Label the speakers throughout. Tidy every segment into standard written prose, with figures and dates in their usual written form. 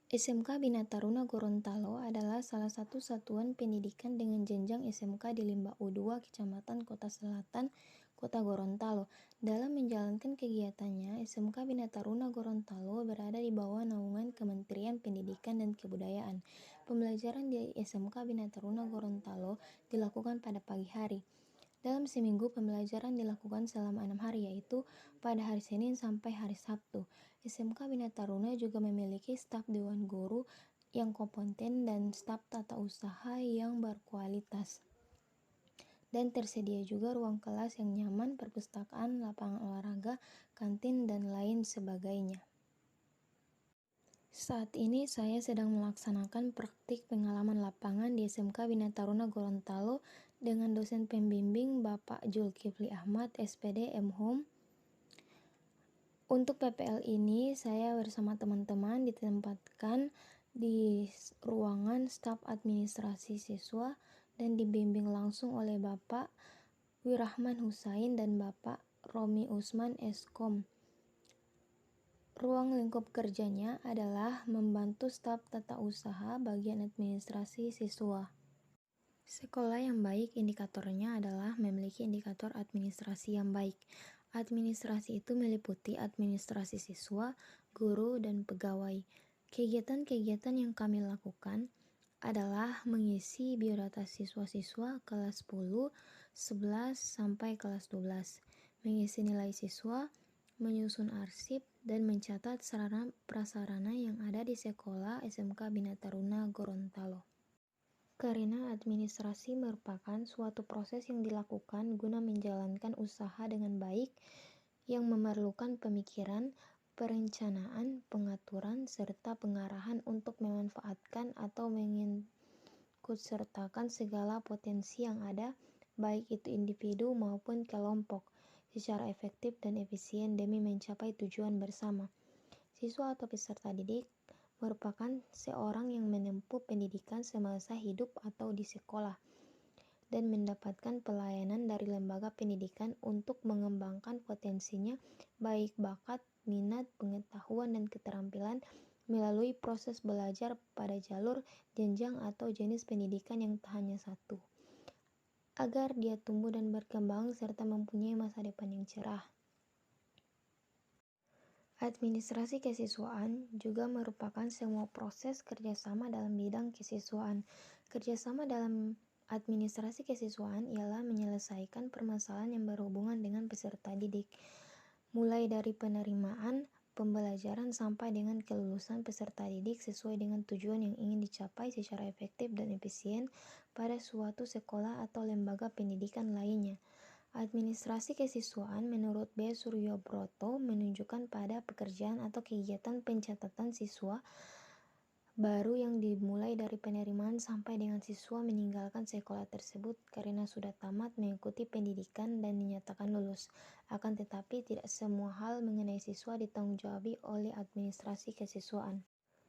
Speaker 1: SMK Bina Taruna Gorontalo adalah salah satu satuan pendidikan dengan jenjang SMK di Limbah U2, Kecamatan Kota Selatan, Kota Gorontalo. Dalam menjalankan kegiatannya, SMK Bina Taruna Gorontalo berada di bawah naungan Kementerian Pendidikan dan Kebudayaan. Pembelajaran di SMK Bina Taruna Gorontalo dilakukan pada pagi hari. Dalam seminggu, pembelajaran dilakukan selama 6 hari, yaitu pada hari Senin sampai hari Sabtu. SMK Bina Taruna juga memiliki staf Dewan Guru yang kompeten dan staf tata usaha yang berkualitas. Dan tersedia juga ruang kelas yang nyaman, perpustakaan, lapangan olahraga, kantin, dan lain sebagainya. Saat ini saya sedang melaksanakan praktik pengalaman lapangan di SMK Bina Taruna Gorontalo dengan dosen pembimbing Bapak Zulkifli Ahmad, SPD M.Hum. Untuk PPL ini, saya bersama teman-teman ditempatkan di ruangan staf administrasi siswa dan dibimbing langsung oleh Bapak Wirahman Husain dan Bapak Romi Usman Eskom. Ruang lingkup kerjanya adalah membantu staf tata usaha bagian administrasi siswa. Sekolah yang baik indikatornya adalah memiliki indikator administrasi yang baik. Administrasi itu meliputi administrasi siswa, guru, dan pegawai. Kegiatan-kegiatan yang kami lakukan adalah mengisi biodata siswa-siswa kelas 10, 11, sampai kelas 12, mengisi nilai siswa, menyusun arsip, dan mencatat sarana prasarana yang ada di sekolah SMK Bina Taruna Gorontalo. Karena administrasi merupakan suatu proses yang dilakukan guna menjalankan usaha dengan baik yang memerlukan pemikiran, perencanaan, pengaturan, serta pengarahan untuk memanfaatkan atau mengikutsertakan segala potensi yang ada, baik itu individu maupun kelompok, secara efektif dan efisien demi mencapai tujuan bersama. Siswa atau peserta didik merupakan seorang yang menempuh pendidikan semasa hidup atau di sekolah dan mendapatkan pelayanan dari lembaga pendidikan untuk mengembangkan potensinya, baik bakat, minat, pengetahuan, dan keterampilan melalui proses belajar pada jalur, jenjang, atau jenis pendidikan yang tak hanya satu, agar dia tumbuh dan berkembang serta mempunyai masa depan yang cerah. Administrasi kesiswaan juga merupakan semua proses kerjasama dalam bidang kesiswaan. Kerjasama dalam administrasi kesiswaan ialah menyelesaikan permasalahan yang berhubungan dengan peserta didik, mulai dari penerimaan, pembelajaran, sampai dengan kelulusan peserta didik sesuai dengan tujuan yang ingin dicapai secara efektif dan efisien pada suatu sekolah atau lembaga pendidikan lainnya. Administrasi kesiswaan menurut B. Suryobroto menunjukkan pada pekerjaan atau kegiatan pencatatan siswa baru yang dimulai dari penerimaan sampai dengan siswa meninggalkan sekolah tersebut karena sudah tamat mengikuti pendidikan dan dinyatakan lulus. Akan tetapi tidak semua hal mengenai siswa ditanggung-jawabi oleh administrasi kesiswaan.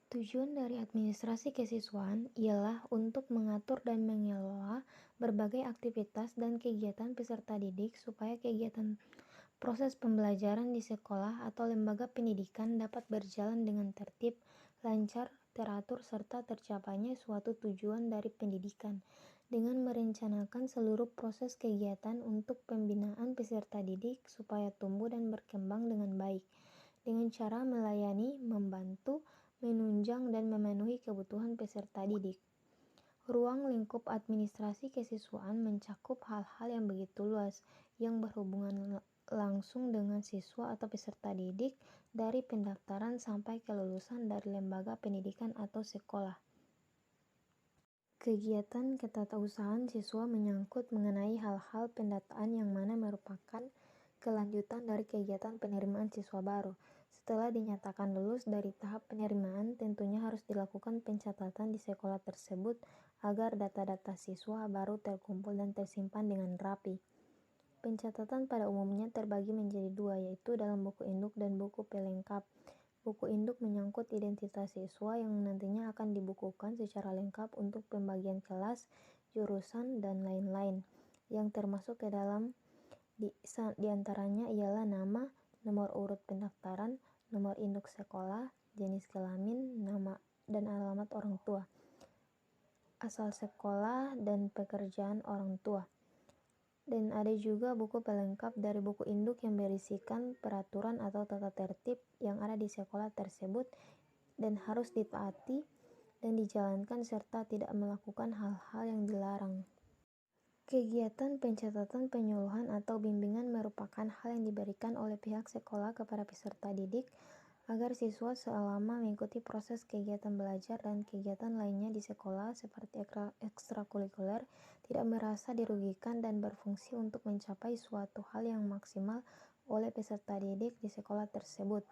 Speaker 1: Tujuan dari administrasi kesiswaan ialah untuk mengatur dan mengelola berbagai aktivitas dan kegiatan peserta didik supaya kegiatan proses pembelajaran di sekolah atau lembaga pendidikan dapat berjalan dengan tertib, lancar, teratur, serta tercapainya suatu tujuan dari pendidikan dengan merencanakan seluruh proses kegiatan untuk pembinaan peserta didik supaya tumbuh dan berkembang dengan baik dengan cara melayani, membantu, menunjang, dan memenuhi kebutuhan peserta didik. Ruang lingkup administrasi kesiswaan mencakup hal-hal yang begitu luas, yang berhubungan langsung dengan siswa atau peserta didik dari pendaftaran sampai kelulusan dari lembaga pendidikan atau sekolah. Kegiatan ketatausahaan siswa menyangkut mengenai hal-hal pendataan yang mana merupakan kelanjutan dari kegiatan penerimaan siswa baru. Setelah dinyatakan lulus dari tahap penerimaan, tentunya harus dilakukan pencatatan di sekolah tersebut agar data-data siswa baru terkumpul dan tersimpan dengan rapi. Pencatatan pada umumnya terbagi menjadi dua, yaitu dalam buku induk dan buku pelengkap. Buku induk menyangkut identitas siswa yang nantinya akan dibukukan secara lengkap untuk pembagian kelas, jurusan, dan lain-lain, yang termasuk ke dalam di antaranya ialah nama, nomor urut pendaftaran, nomor induk sekolah, jenis kelamin, nama dan alamat orang tua, asal sekolah, dan pekerjaan orang tua. Dan ada juga buku pelengkap dari buku induk yang berisikan peraturan atau tata tertib yang ada di sekolah tersebut dan harus ditaati dan dijalankan serta tidak melakukan hal-hal yang dilarang. Kegiatan pencatatan, penyuluhan, atau bimbingan merupakan hal yang diberikan oleh pihak sekolah kepada peserta didik agar siswa selama mengikuti proses kegiatan belajar dan kegiatan lainnya di sekolah seperti ekstrakurikuler tidak merasa dirugikan dan berfungsi untuk mencapai suatu hal yang maksimal oleh peserta didik di sekolah tersebut.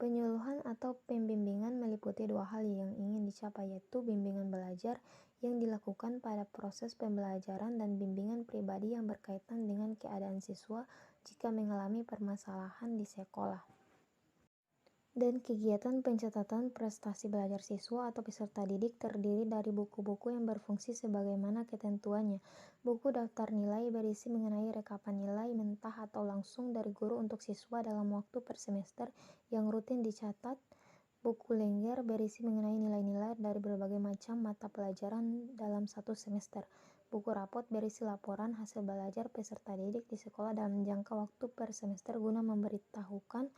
Speaker 1: Penyuluhan atau pembimbingan meliputi dua hal yang ingin dicapai, yaitu bimbingan belajar yang dilakukan pada proses pembelajaran dan bimbingan pribadi yang berkaitan dengan keadaan siswa jika mengalami permasalahan di sekolah. Dan kegiatan pencatatan prestasi belajar siswa atau peserta didik terdiri dari buku-buku yang berfungsi sebagaimana ketentuannya. Buku daftar nilai berisi mengenai rekapan nilai mentah atau langsung dari guru untuk siswa dalam waktu per semester yang rutin dicatat. Buku lengger berisi mengenai nilai-nilai dari berbagai macam mata pelajaran dalam satu semester. Buku rapot berisi laporan hasil belajar peserta didik di sekolah dalam jangka waktu per semester guna memberitahukan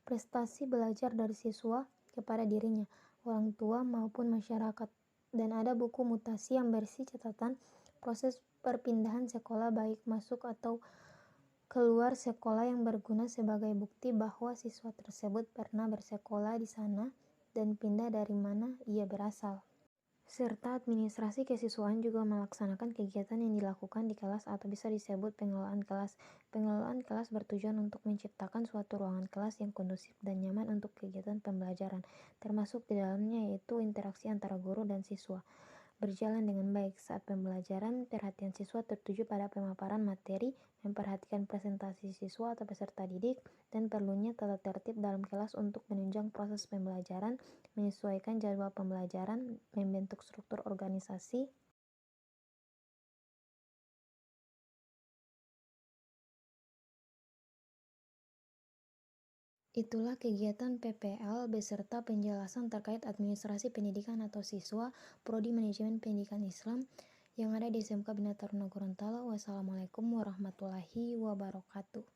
Speaker 1: prestasi belajar dari siswa kepada dirinya, orang tua, maupun masyarakat. Dan ada buku mutasi yang berisi catatan proses perpindahan sekolah baik masuk atau keluar sekolah yang berguna sebagai bukti bahwa siswa tersebut pernah bersekolah di sana dan pindah dari mana ia berasal. Serta administrasi kesiswaan juga melaksanakan kegiatan yang dilakukan di kelas atau bisa disebut pengelolaan kelas. Pengelolaan kelas bertujuan untuk menciptakan suatu ruangan kelas yang kondusif dan nyaman untuk kegiatan pembelajaran, termasuk di dalamnya yaitu interaksi antara guru dan siswa berjalan dengan baik. Saat pembelajaran, perhatian siswa tertuju pada pemaparan materi, memperhatikan presentasi siswa atau peserta didik, dan perlunya tata tertib dalam kelas untuk menunjang proses pembelajaran, menyesuaikan jadwal pembelajaran, membentuk struktur organisasi. Itulah kegiatan PPL beserta penjelasan terkait administrasi pendidikan atau siswa Prodi Manajemen Pendidikan Islam yang ada di SMK Bina Taruna Gorontalo. Wassalamualaikum warahmatullahi wabarakatuh.